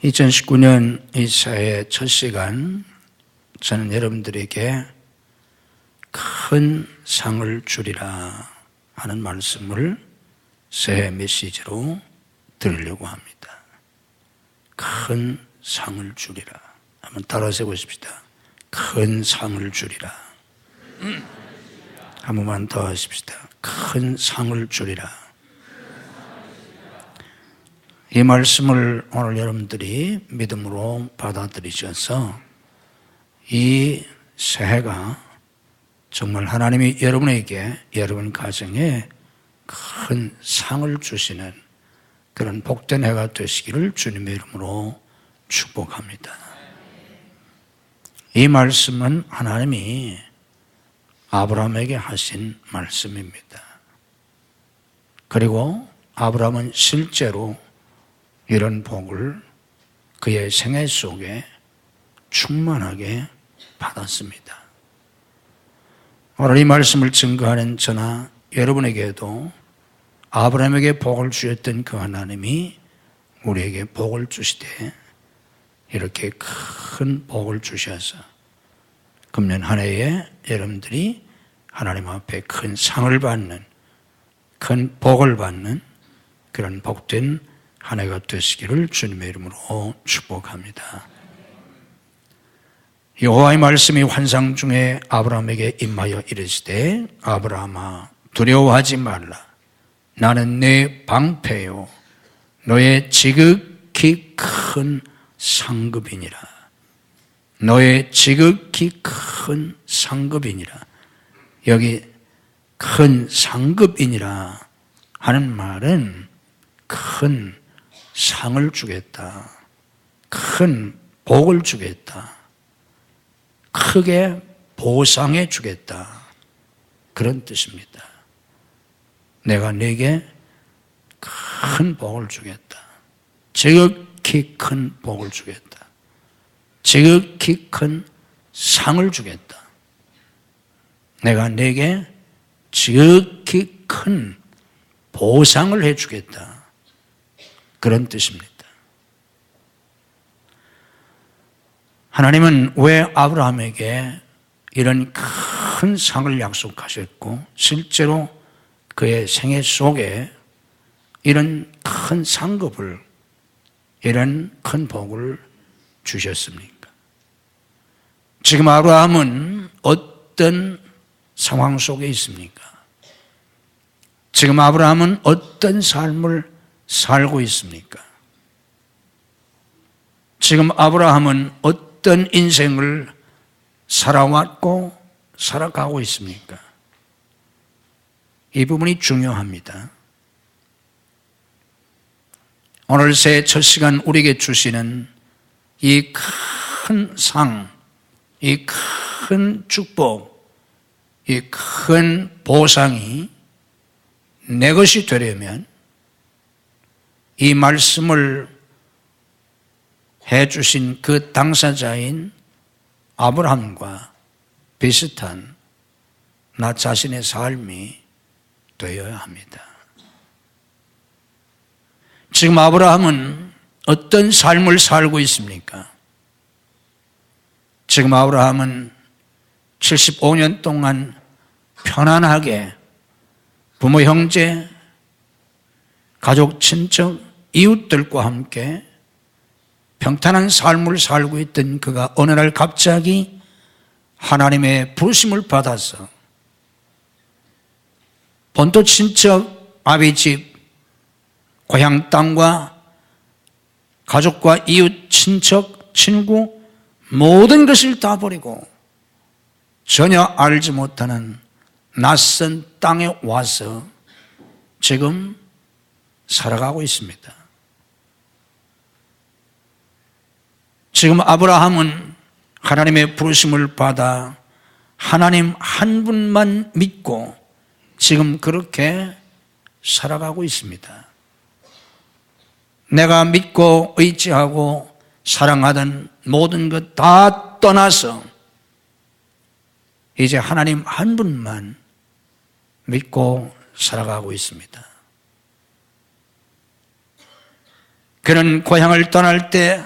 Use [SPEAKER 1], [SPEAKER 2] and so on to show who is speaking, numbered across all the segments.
[SPEAKER 1] 2019년 이 새해 첫 시간, 저는 여러분들에게 큰 상을 주리라 하는 말씀을 새해 메시지로 드리려고 합니다. 큰 상을 주리라. 한번 따라서 해보십시다. 큰 상을 주리라. 한 번만 더 하십시다. 큰 상을 주리라. 이 말씀을 오늘 여러분들이 믿음으로 받아들이셔서 이 새해가 정말 하나님이 여러분에게, 여러분 가정에 큰 상을 주시는 그런 복된 해가 되시기를 주님의 이름으로 축복합니다. 이 말씀은 하나님이 아브라함에게 하신 말씀입니다. 그리고 아브라함은 실제로 이런 복을 그의 생애 속에 충만하게 받았습니다. 오늘 이 말씀을 증거하는 저나 여러분에게도 아브라함에게 복을 주셨던 그 하나님이 우리에게 복을 주시되 이렇게 큰 복을 주셔서 금년 한 해에 여러분들이 하나님 앞에 큰 상을 받는, 큰 복을 받는 그런 복된 한 해가 되시기를 주님의 이름으로 축복합니다. 여호와의 말씀이 환상 중에 아브라함에게 임하여 이르시되 아브라함아 두려워하지 말라. 나는 네 방패요 너의 지극히 큰 상급이니라. 너의 지극히 큰 상급이니라. 여기 큰 상급이니라 하는 말은 큰 상을 주겠다, 큰 복을 주겠다, 크게 보상해 주겠다, 그런 뜻입니다. 내가 네게 큰 복을 주겠다, 지극히 큰 복을 주겠다, 지극히 큰 상을 주겠다, 내가 네게 지극히 큰 보상을 해주겠다, 그런 뜻입니다. 하나님은 왜 아브라함에게 이런 큰 상을 약속하셨고 실제로 그의 생애 속에 이런 큰 상급을, 이런 큰 복을 주셨습니까? 지금 아브라함은 어떤 상황 속에 있습니까? 지금 아브라함은 어떤 삶을 살고 있습니까? 지금 아브라함은 어떤 인생을 살아왔고 살아가고 있습니까? 이 부분이 중요합니다. 오늘 새해 첫 시간 우리에게 주시는 이 큰 상, 이 큰 축복, 이 큰 보상이 내 것이 되려면 이 말씀을 해주신 그 당사자인 아브라함과 비슷한 나 자신의 삶이 되어야 합니다. 지금 아브라함은 어떤 삶을 살고 있습니까? 지금 아브라함은 75년 동안 편안하게 부모, 형제, 가족, 친척, 이웃들과 함께 평탄한 삶을 살고 있던 그가 어느 날 갑자기 하나님의 부르심을 받아서 본토 친척, 아비 집, 고향 땅과 가족과 이웃, 친척, 친구 모든 것을 다 버리고 전혀 알지 못하는 낯선 땅에 와서 지금 살아가고 있습니다. 지금 아브라함은 하나님의 부르심을 받아 하나님 한 분만 믿고 지금 그렇게 살아가고 있습니다. 내가 믿고 의지하고 사랑하던 모든 것 다 떠나서 이제 하나님 한 분만 믿고 살아가고 있습니다. 그는 고향을 떠날 때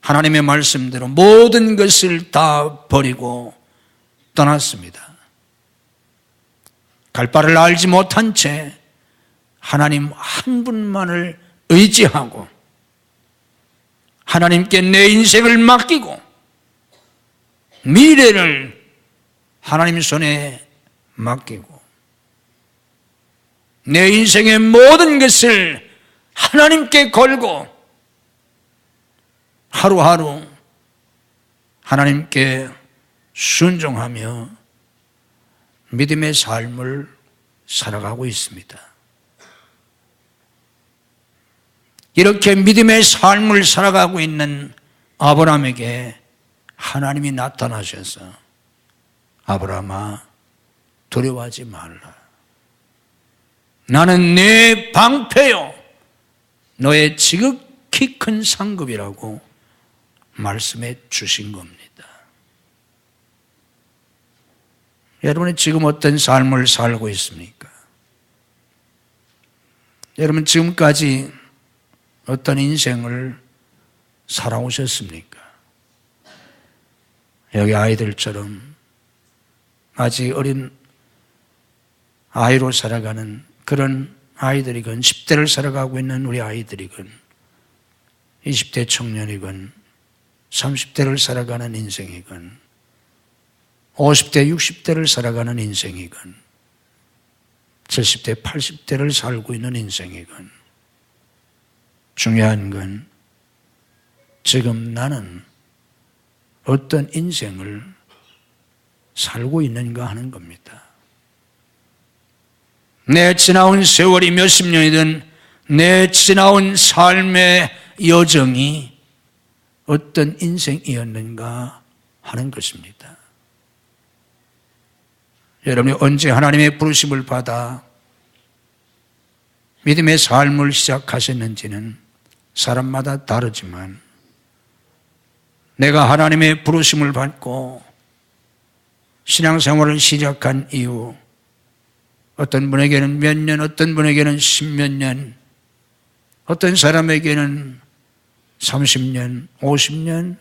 [SPEAKER 1] 하나님의 말씀대로 모든 것을 다 버리고 떠났습니다. 갈 바를 알지 못한 채 하나님 한 분만을 의지하고 하나님께 내 인생을 맡기고 미래를 하나님 손에 맡기고 내 인생의 모든 것을 하나님께 걸고 하루하루 하나님께 순종하며 믿음의 삶을 살아가고 있습니다. 이렇게 믿음의 삶을 살아가고 있는 아브라함에게 하나님이 나타나셔서 아브라함아 두려워하지 말라. 나는 내 방패요 너의 지극히 큰 상급이라고 말씀해 주신 겁니다. 여러분이 지금 어떤 삶을 살고 있습니까? 여러분 지금까지 어떤 인생을 살아오셨습니까? 여기 아이들처럼 아직 어린 아이로 살아가는 그런 아이들이건 10대를 살아가고 있는 우리 아이들이건 20대 청년이건 30대를 살아가는 인생이건 50대 60대를 살아가는 인생이건 70대 80대를 살고 있는 인생이건 중요한 건 지금 나는 어떤 인생을 살고 있는가 하는 겁니다. 내 지나온 세월이 몇십 년이든 내 지나온 삶의 여정이 어떤 인생이었는가 하는 것입니다. 여러분이 언제 하나님의 부르심을 받아 믿음의 삶을 시작하셨는지는 사람마다 다르지만 내가 하나님의 부르심을 받고 신앙생활을 시작한 이후 어떤 분에게는 몇 년, 어떤 분에게는 10몇 년, 어떤 사람에게는 30년, 50년,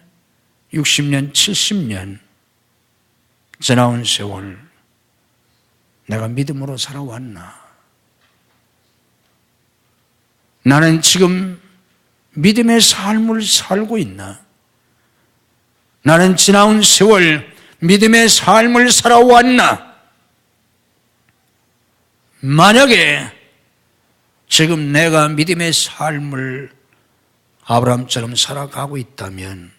[SPEAKER 1] 60년, 70년 지나온 세월 내가 믿음으로 살아왔나? 나는 지금 믿음의 삶을 살고 있나? 나는 지나온 세월 믿음의 삶을 살아왔나? 만약에 지금 내가 믿음의 삶을 아브라함처럼 살아가고 있다면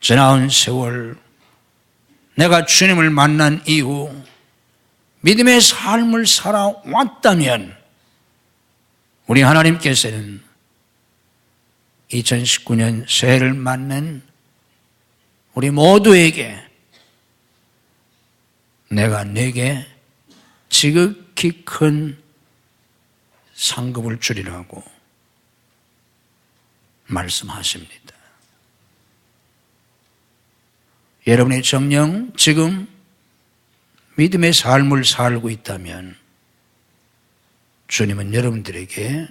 [SPEAKER 1] 지나온 세월 내가 주님을 만난 이후 믿음의 삶을 살아왔다면 우리 하나님께서는 2019년 새해를 맞는 우리 모두에게 내가 네게 지극히 큰 상급을 주리라고 말씀하십니다. 여러분의 정녕 지금 믿음의 삶을 살고 있다면 주님은 여러분들에게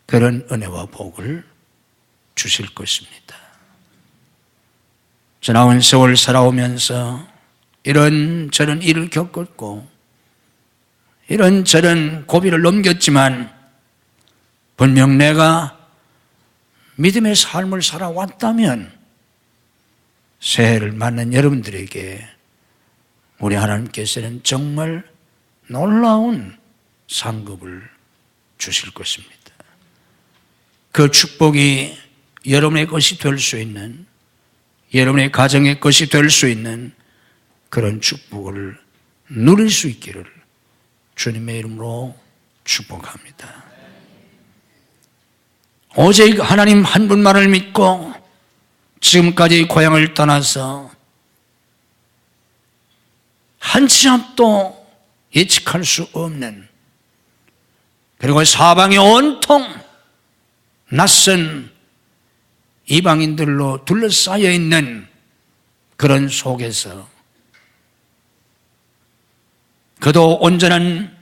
[SPEAKER 1] 그런 은혜와 복을 주실 것입니다. 지나온 세월 살아오면서 이런저런 일을 겪었고 이런저런 고비를 넘겼지만 분명 내가 믿음의 삶을 살아왔다면 새해를 맞는 여러분들에게 우리 하나님께서는 정말 놀라운 상급을 주실 것입니다. 그 축복이 여러분의 것이 될 수 있는, 여러분의 가정의 것이 될 수 있는 그런 축복을 누릴 수 있기를 주님의 이름으로 축복합니다. 오직 하나님 한 분만을 믿고 지금까지 고향을 떠나서 한 치 앞도 예측할 수 없는, 그리고 사방이 온통 낯선 이방인들로 둘러싸여 있는 그런 속에서 그도 온전한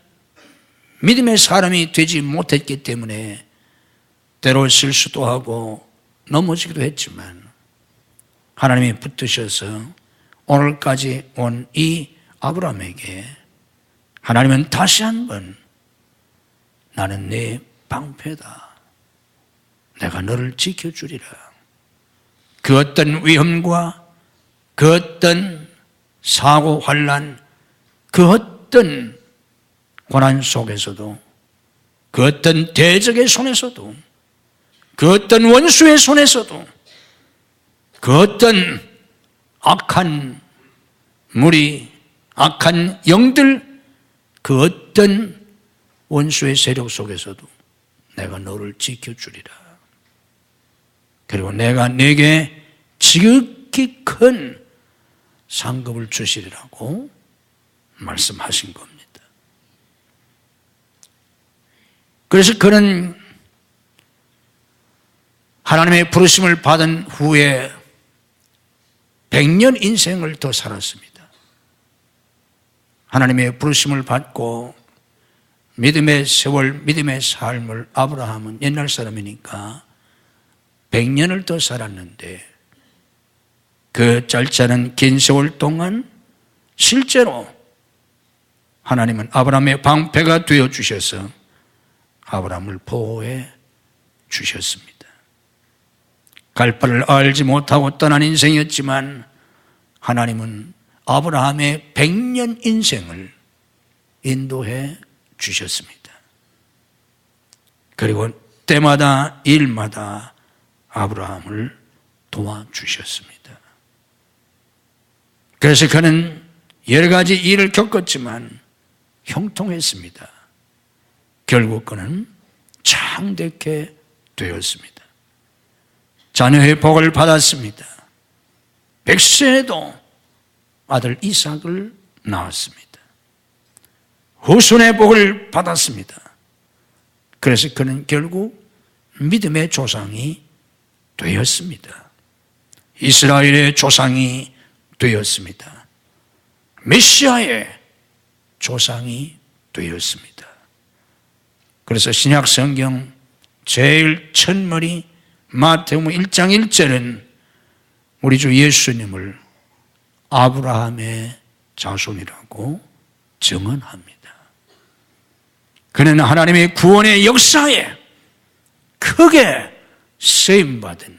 [SPEAKER 1] 믿음의 사람이 되지 못했기 때문에 때로 실수도 하고 넘어지기도 했지만 하나님이 붙드셔서 오늘까지 온 이 아브라함에게 하나님은 다시 한번 나는 네 방패다. 내가 너를 지켜주리라. 그 어떤 위험과 그 어떤 사고 환난, 그 어떤 고난 속에서도, 그 어떤 대적의 손에서도, 그 어떤 원수의 손에서도, 그 어떤 악한 무리, 악한 영들, 그 어떤 원수의 세력 속에서도 내가 너를 지켜주리라. 그리고 내가 네게 지극히 큰 상급을 주시리라고 말씀하신 겁니다. 그래서 그는 하나님의 부르심을 받은 후에 100년 인생을 더 살았습니다. 하나님의 부르심을 받고 믿음의 세월, 믿음의 삶을, 아브라함은 옛날 사람이니까 100년을 더 살았는데 그 짧지 않은 긴 세월 동안 실제로 하나님은 아브라함의 방패가 되어주셔서 아브라함을 보호해 주셨습니다. 갈 바를 알지 못하고 떠난 인생이었지만 하나님은 아브라함의 100년 인생을 인도해 주셨습니다. 그리고 때마다 일마다 아브라함을 도와주셨습니다. 그래서 그는 여러 가지 일을 겪었지만 형통했습니다. 결국 그는 창대케 되었습니다. 자녀의 복을 받았습니다. 100세에도 아들 이삭을 낳았습니다. 후손의 복을 받았습니다. 그래서 그는 결국 믿음의 조상이 되었습니다. 이스라엘의 조상이 되었습니다. 메시아의 조상이 되었습니다. 그래서 신약 성경 제일 첫머리 마태복음 1장 1절은 우리 주 예수님을 아브라함의 자손이라고 증언합니다. 그는 하나님의 구원의 역사에 크게 쓰임받은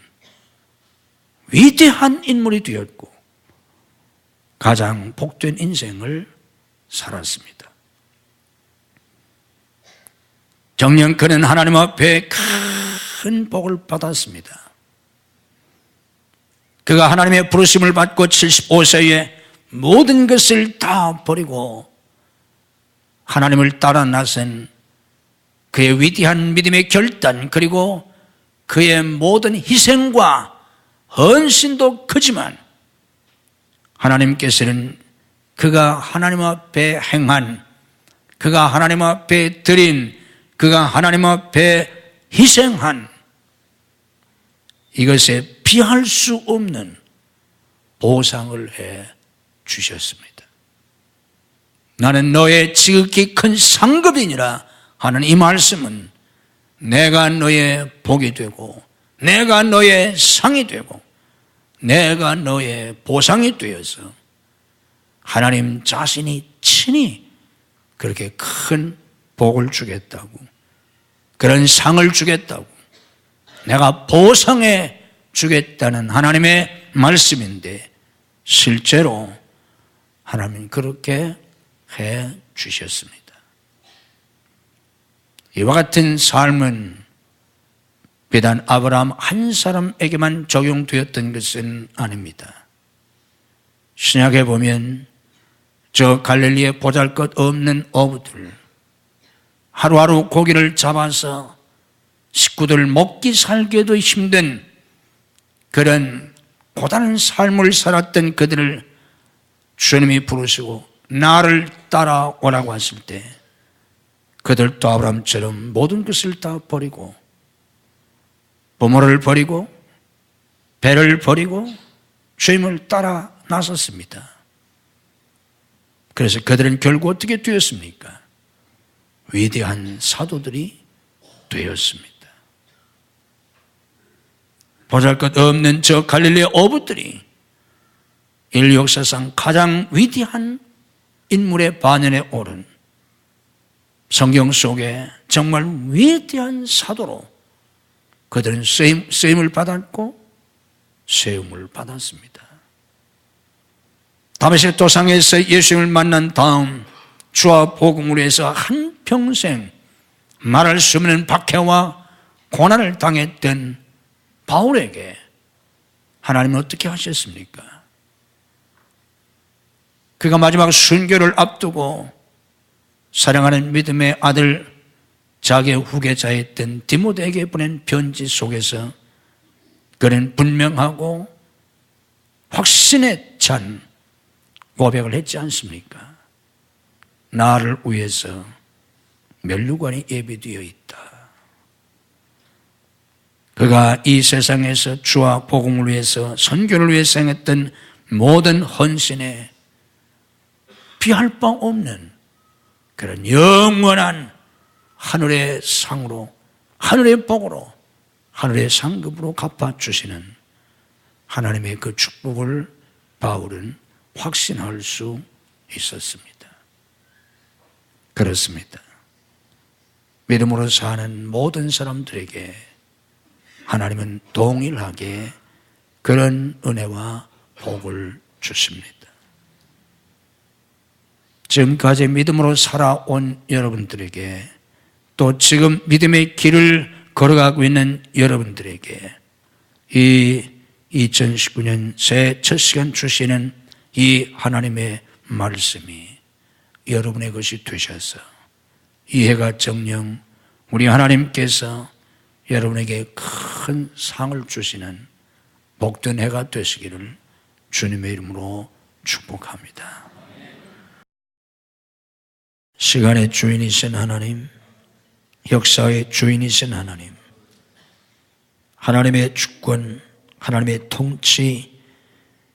[SPEAKER 1] 위대한 인물이 되었고 가장 복된 인생을 살았습니다. 정녕 그는 하나님 앞에 큰 복을 받았습니다. 그가 하나님의 부르심을 받고 75세에 모든 것을 다 버리고 하나님을 따라 나선 그의 위대한 믿음의 결단, 그리고 그의 모든 희생과 헌신도 크지만 하나님께서는 그가 하나님 앞에 행한, 그가 하나님 앞에 드린, 그가 하나님 앞에 희생한 이것에 비할 수 없는 보상을 해 주셨습니다. 나는 너의 지극히 큰 상급이니라 하는 이 말씀은 내가 너의 복이 되고 내가 너의 상이 되고 내가 너의 보상이 되어서 하나님 자신이 친히 그렇게 큰 복을 주겠다고, 그런 상을 주겠다고, 내가 보상해 주겠다는 하나님의 말씀인데 실제로 하나님은 그렇게 해 주셨습니다. 이와 같은 삶은 비단 아브라함 한 사람에게만 적용되었던 것은 아닙니다. 신약에 보면 저 갈릴리에 보잘것없는 어부들, 하루하루 고기를 잡아서 식구들 먹기 살기에도 힘든 그런 고단한 삶을 살았던 그들을 주님이 부르시고 나를 따라오라고 하실 때 그들도 아브라함처럼 모든 것을 다 버리고 부모를 버리고 배를 버리고 주님을 따라 나섰습니다. 그래서 그들은 결국 어떻게 되었습니까? 위대한 사도들이 되었습니다. 보잘것없는 저 갈릴리 어부들이 인류 역사상 가장 위대한 인물의 반열에 오른 성경 속에 정말 위대한 사도로 그들은 쓰임을 받았고 세움을 받았습니다. 다메섹 도상에서 예수님을 만난 다음 주와 복음을 위해서 한평생 말할 수 없는 박해와 고난을 당했던 바울에게 하나님은 어떻게 하셨습니까? 그가 마지막 순교를 앞두고 사랑하는 믿음의 아들, 자기의 후계자였던 디모데에게 보낸 편지 속에서 그는 분명하고 확신에 찬 고백을 했지 않습니까? 나를 위해서 면류관이 예비되어 있다. 그가 이 세상에서 주와 복음을 위해서 선교를 위해서 행했던 모든 헌신에 비할 바 없는 그런 영원한 하늘의 상으로, 하늘의 복으로, 하늘의 상급으로 갚아주시는 하나님의 그 축복을 바울은 확신할 수 있었습니다. 그렇습니다. 믿음으로 사는 모든 사람들에게 하나님은 동일하게 그런 은혜와 복을 주십니다. 지금까지 믿음으로 살아온 여러분들에게 또 지금 믿음의 길을 걸어가고 있는 여러분들에게 이 2019년 새해 첫 시간 주시는 이 하나님의 말씀이 여러분의 것이 되셔서 이 해가 정녕 우리 하나님께서 여러분에게 큰 상을 주시는 복된 해가 되시기를 주님의 이름으로 축복합니다. 시간의 주인이신 하나님, 역사의 주인이신 하나님, 하나님의 주권, 하나님의 통치,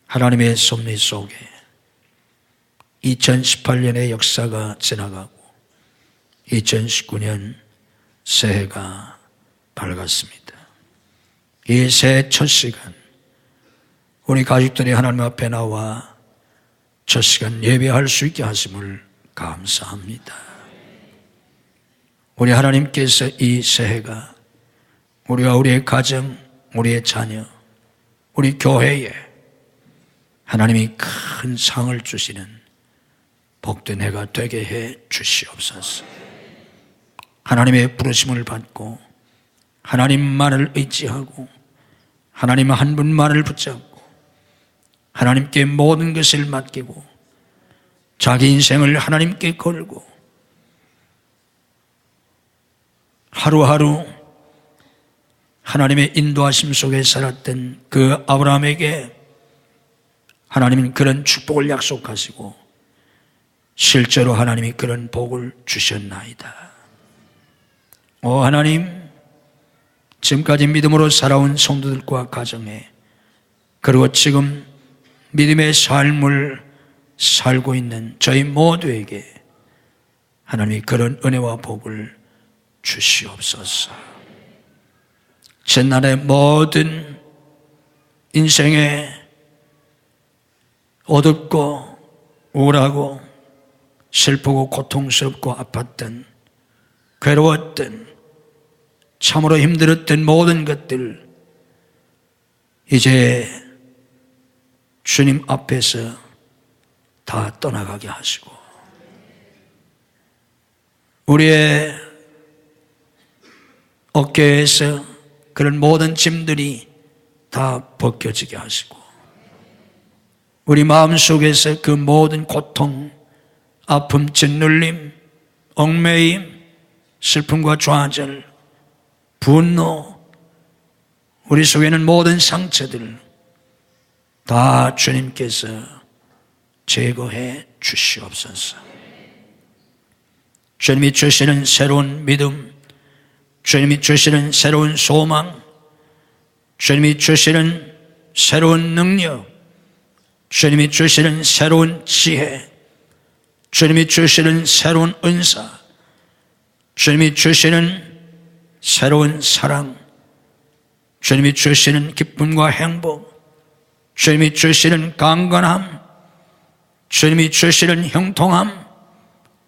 [SPEAKER 1] 하나님의 섭리 속에 2018년의 역사가 지나가고 2019년 새해가 밝았습니다. 이 새해 첫 시간 우리 가족들이 하나님 앞에 나와 첫 시간 예배할 수 있게 하심을 감사합니다. 우리 하나님께서 이 새해가 우리와 우리의 가정, 우리의 자녀, 우리 교회에 하나님이 큰 상을 주시는 복된 해가 되게 해 주시옵소서. 하나님의 부르심을 받고 하나님만을 의지하고 하나님 한 분만을 붙잡고 하나님께 모든 것을 맡기고 자기 인생을 하나님께 걸고 하루하루 하나님의 인도하심 속에 살았던 그 아브라함에게 하나님은 그런 축복을 약속하시고 실제로 하나님이 그런 복을 주셨나이다. 오 하나님, 지금까지 믿음으로 살아온 성도들과 가정에 그리고 지금 믿음의 삶을 살고 있는 저희 모두에게 하나님이 그런 은혜와 복을 주시옵소서. 전날의 모든 인생에 어둡고 우울하고 슬프고 고통스럽고 아팠던 괴로웠던 참으로 힘들었던 모든 것들 이제 주님 앞에서 다 떠나가게 하시고 우리의 어깨에서 그런 모든 짐들이 다 벗겨지게 하시고 우리 마음속에서 그 모든 고통, 아픔, 짓눌림, 얽매임, 슬픔과 좌절, 분노, 우리 속에는 모든 상처들 다 주님께서 제거해 주시옵소서. 주님이 주시는 새로운 믿음, 주님이 주시는 새로운 소망, 주님이 주시는 새로운 능력, 주님이 주시는 새로운 지혜, 주님이 주시는 새로운 은사, 주님이 주시는 새로운 사랑, 주님이 주시는 기쁨과 행복, 주님이 주시는 강건함, 주님이 주시는 형통함,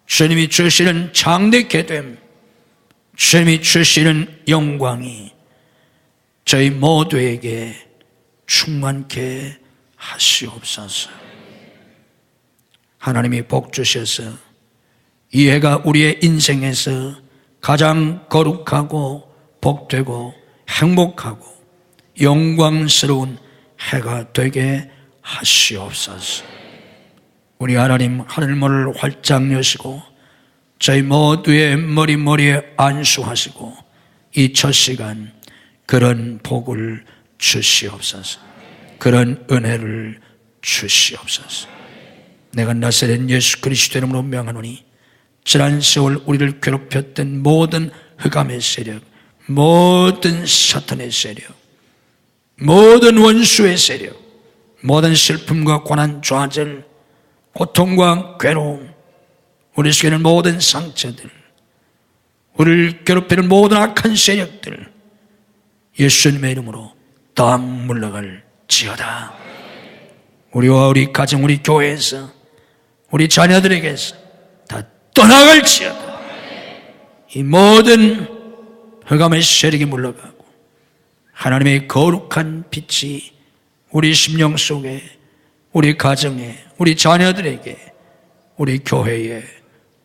[SPEAKER 1] 주님이 주시는 장대케 됨, 주님이 주시는 영광이 저희 모두에게 충만케 하시옵소서. 하나님이 복 주셔서 이 해가 우리의 인생에서 가장 거룩하고 복되고 행복하고 영광스러운 해가 되게 하시옵소서. 우리 하나님 하늘문을 활짝 여시고 저희 모두의 머리에 안수하시고 이 첫 시간 그런 복을 주시옵소서. 그런 은혜를 주시옵소서. 내가 나사렛 예수 그리스도 이름으로 명하노니 지난 세월 우리를 괴롭혔던 모든 흑암의 세력, 모든 사탄의 세력, 모든 원수의 세력, 모든 슬픔과 고난, 좌절, 고통과 괴로움, 우리 속에 있는 모든 상처들, 우리를 괴롭히는 모든 악한 세력들 예수님의 이름으로 다 물러갈지어다. 우리와 우리 가정, 우리 교회에서, 우리 자녀들에게서 다 떠나갈지어다. 이 모든 흑암의 세력이 물러가고 하나님의 거룩한 빛이 우리 심령 속에, 우리 가정에, 우리 자녀들에게, 우리 교회에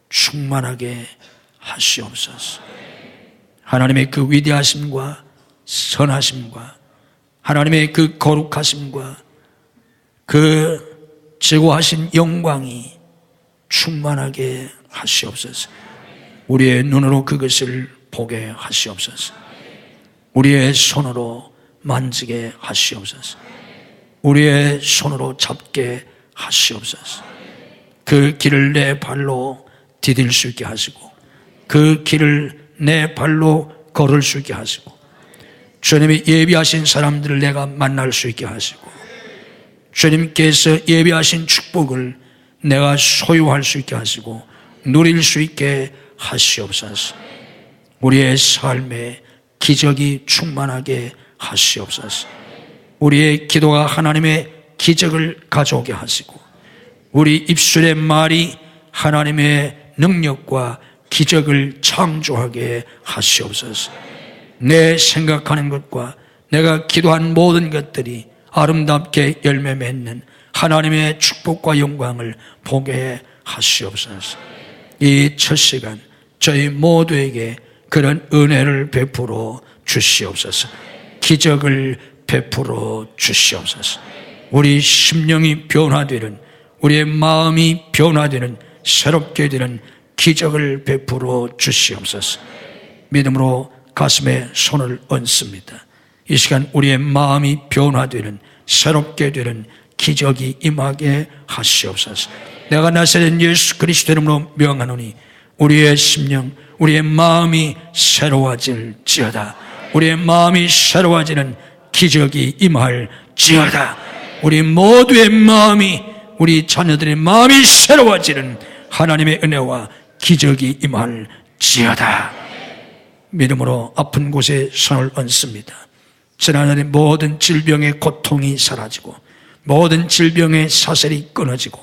[SPEAKER 1] 충만하게 하시옵소서. 하나님의 그 위대하심과 선하심과 하나님의 그 거룩하심과 그 제고하신 영광이 충만하게 하시옵소서. 우리의 눈으로 그것을 보게 하시옵소서. 우리의 손으로 만지게 하시옵소서. 우리의 손으로 잡게 하시옵소서. 그 길을 내 발로 디딜 수 있게 하시고 그 길을 내 발로 걸을 수 있게 하시고 주님이 예비하신 사람들을 내가 만날 수 있게 하시고 주님께서 예비하신 축복을 내가 소유할 수 있게 하시고 누릴 수 있게 하시옵소서. 우리의 삶에 기적이 충만하게 하시옵소서. 우리의 기도가 하나님의 기적을 가져오게 하시고 우리 입술의 말이 하나님의 능력과 기적을 창조하게 하시옵소서. 내 생각하는 것과 내가 기도한 모든 것들이 아름답게 열매 맺는 하나님의 축복과 영광을 보게 하시옵소서. 이 첫 시간 저희 모두에게 그런 은혜를 베풀어 주시옵소서. 기적을 베풀어 주시옵소서. 우리 심령이 변화되는, 우리의 마음이 변화되는, 새롭게 되는 기적을 베풀어 주시옵소서. 믿음으로 가슴에 손을 얹습니다. 이 시간 우리의 마음이 변화되는, 새롭게 되는 기적이 임하게 하시옵소서. 내가 나사렛 예수 그리스도 이름으로 명하노니 우리의 심령, 우리의 마음이 새로워질지어다. 우리의 마음이 새로워지는 기적이 임할지어다. 우리 모두의 마음이, 우리 자녀들의 마음이 새로워지는 하나님의 은혜와 기적이 임할지어다. 믿음으로 아픈 곳에 손을 얹습니다. 지난날의 모든 질병의 고통이 사라지고 모든 질병의 사슬이 끊어지고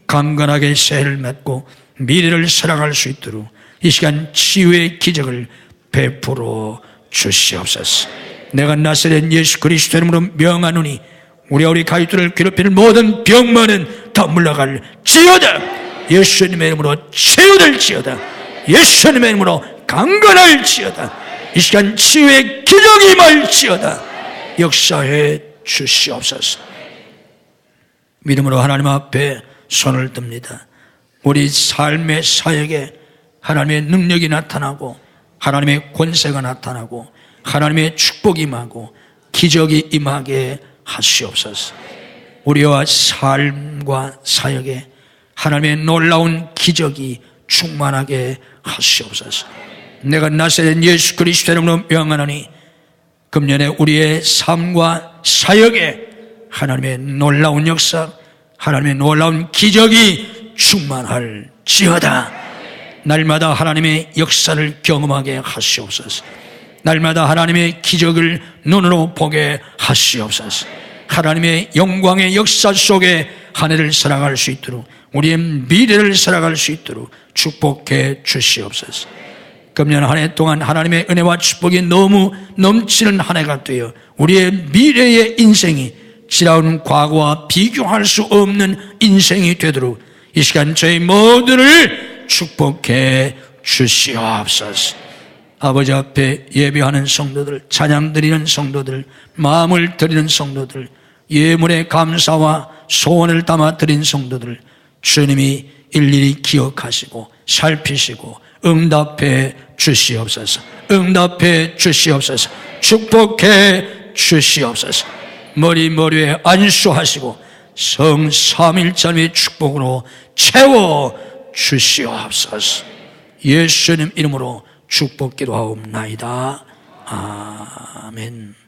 [SPEAKER 1] 강건하게 새해를 맺고 미래를 살아갈 수 있도록 이 시간 치유의 기적을 베풀어 주시옵소서. 내가 나사렛 예수 그리스도 이름으로 명하노니 우리와 우리 가족들을 괴롭히는 모든 병만은 다 물러갈지어다. 예수님의 이름으로 치유될지어다. 예수님의 이름으로 강건할지어다. 이 시간 치유의 기적이 임할지어다. 역사해 주시옵소서. 믿음으로 하나님 앞에 손을 듭니다. 우리 삶의 사역에 하나님의 능력이 나타나고 하나님의 권세가 나타나고 하나님의 축복이 임하고 기적이 임하게 하시옵소서. 우리와 삶과 사역에 하나님의 놀라운 기적이 충만하게 하시옵소서. 내가 나사렛 예수 그리스도 이름으로 명하노니 금년에 우리의 삶과 사역에 하나님의 놀라운 역사, 하나님의 놀라운 기적이 충만할지어다. 날마다 하나님의 역사를 경험하게 하시옵소서. 날마다 하나님의 기적을 눈으로 보게 하시옵소서. 하나님의 영광의 역사 속에 한 해를 살아갈 수 있도록, 우리의 미래를 살아갈 수 있도록 축복해 주시옵소서. 금년 한 해 동안 하나님의 은혜와 축복이 너무 넘치는 한 해가 되어 우리의 미래의 인생이 지나온 과거와 비교할 수 없는 인생이 되도록 이 시간 저희 모두를 축복해 주시옵소서. 아버지 앞에 예배하는 성도들, 찬양 드리는 성도들, 마음을 드리는 성도들, 예물의 감사와 소원을 담아 드린 성도들, 주님이 일일이 기억하시고 살피시고 응답해 주시옵소서. 응답해 주시옵소서. 축복해 주시옵소서. 머리에 안수하시고 성삼일절의 축복으로 채워 주시옵소서. 예수님 이름으로 축복 기도하옵나이다. 아멘.